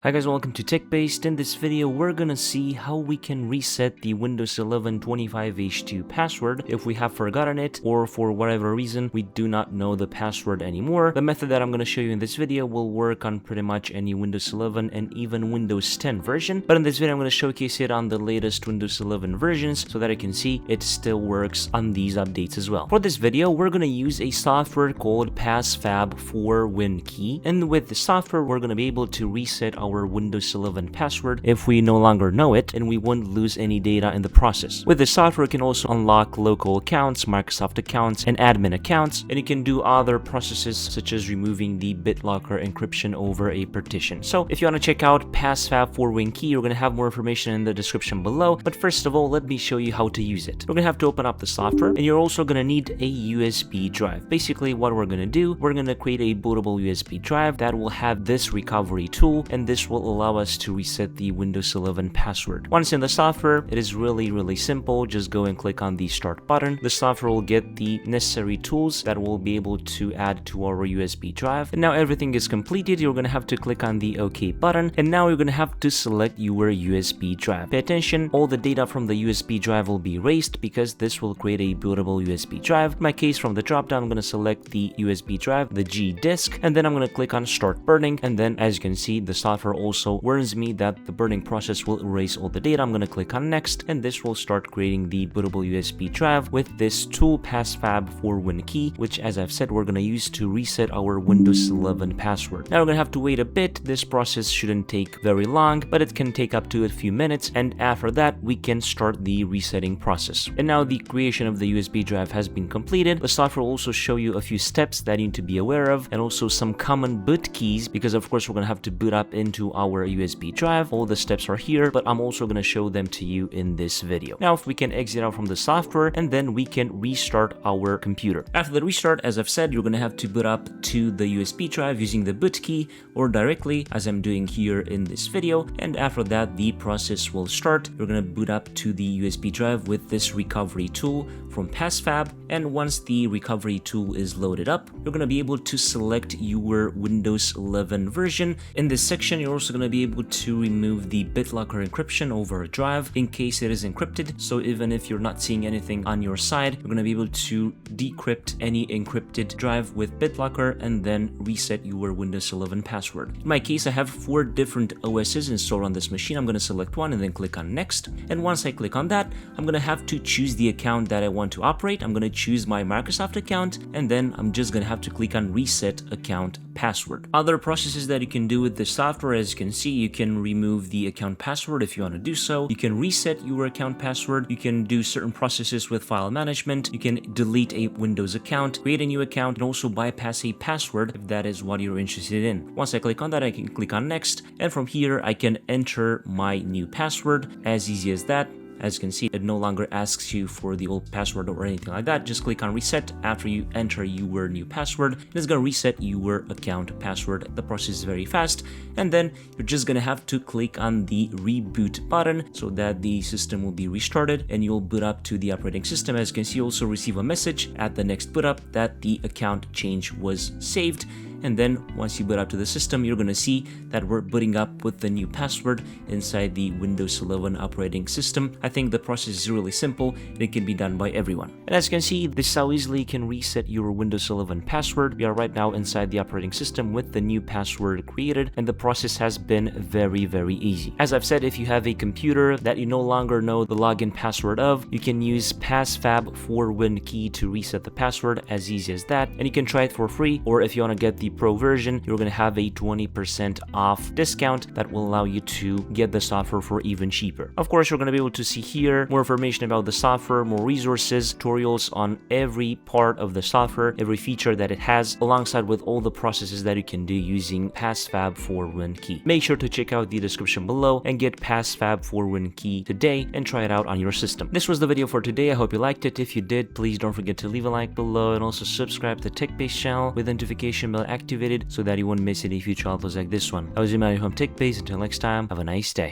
Hi guys, welcome to TechBased. In this video, we're gonna see how we can reset the Windows 11 25H2 password if we have forgotten it or for whatever reason we do not know the password anymore. The method that I'm gonna show you in this video will work on pretty much any Windows 11 and even Windows 10 version, but in this video I'm gonna showcase it on the latest Windows 11 versions so that you can see it still works on these updates as well. For this video, we're gonna use a software called passfab for WinKey, and with the software we're gonna be able to reset our Windows 11 password if we no longer know it, and we won't lose any data in the process. With the software, you can also unlock local accounts, Microsoft accounts, and admin accounts, and you can do other processes such as removing the BitLocker encryption over a partition. So if you want to check out passfab for WinKey, you're going to have more information in the description below, but first of all, let me show you how to use it. We're going to have to open up the software, and you're also going to need a USB drive. Basically, what we're going to do, we're going to create a bootable USB drive that will have this recovery tool, and this will allow us to reset the Windows 11 password. Once in the software, it is really simple. Just go and click on the start button. The software will get the necessary tools that we'll be able to add to our USB drive. And now everything is completed. You're going to have to click on the OK button, and now you're going to have to select your USB drive. Pay attention, all the data from the USB drive will be erased because this will create a bootable USB drive. In my case, from the drop down, I'm going to select the USB drive, the G disk, and then I'm going to click on start burning, and then as you can see, the software also warns me that the burning process will erase all the data. I'm going to click on next, and this will start creating the bootable USB drive with this tool passfab for WinKey, which, as I've said, we're going to use to reset our Windows 11 password. Now we're going to have to wait a bit. This process shouldn't take very long, but it can take up to a few minutes, and after that we can start the resetting process. And now the creation of the USB drive has been completed. The software will also show you a few steps that you need to be aware of, and also some common boot keys, because of course we're going to have to boot up into our USB drive. All the steps are here, but I'm also going to show them to you in this video. Now if we can exit out from the software, and then we can restart our computer. After the restart, as I've said, you're going to have to boot up to the USB drive using the boot key or directly as I'm doing here in this video, and after that the process will start. You're going to boot up to the USB drive with this recovery tool from passfab, and once the recovery tool is loaded up, you're going to be able to select your Windows 11 version. In this section, you're also going to be able to remove the BitLocker encryption over a drive in case it is encrypted. So even if you're not seeing anything on your side, you're going to be able to decrypt any encrypted drive with BitLocker and then reset your Windows 11 password. In my case, I have 4 different OSs installed on this machine. I'm going to select one and then click on next. And once I click on that, I'm going to have to choose the account that I want to operate. I'm going to choose my Microsoft account, and then I'm just going to have to click on reset account password. Other processes that you can do with this software, as you can see, you can remove the account password if you want to do so. You can reset your account password. You can do certain processes with file management. You can delete a Windows account, create a new account, and also bypass a password if that is what you're interested in. Once I click on that, I can click on next, and from here I can enter my new password. As easy as that. As you can see, it no longer asks you for the old password or anything like that. Just click on reset after you enter your new password. It's going to reset your account password. The process is very fast. And then you're just going to have to click on the reboot button so that the system will be restarted and you'll boot up to the operating system. As you can see, you also receive a message at the next boot up that the account change was saved. And then once you boot up to the system, you're going to see that we're booting up with the new password inside the Windows 11 operating system. I think the process is really simple and it can be done by everyone. And as you can see, this is how easily you can reset your Windows 11 password. We are right now inside the operating system with the new password created, and the process has been very easy. As I've said, if you have a computer that you no longer know the login password of, you can use passfab for WinKey to reset the password. As easy as that, and you can try it for free, or if you want to get the Pro version, you're going to have a 20% off discount that will allow you to get the software for even cheaper. Of course, you're going to be able to see here more information about the software, more resources, tutorials on every part of the software, every feature that it has, alongside with all the processes that you can do using passfab for WinKey. Make sure to check out the description below and get passfab for WinKey today and try it out on your system. This was the video for today. I hope you liked it. If you did, please don't forget to leave a like below and also subscribe to TechBased channel with notification bell activated so that you won't miss any future uploads like this one. I was Emmanuel from TechBased. Until next time, have a nice day.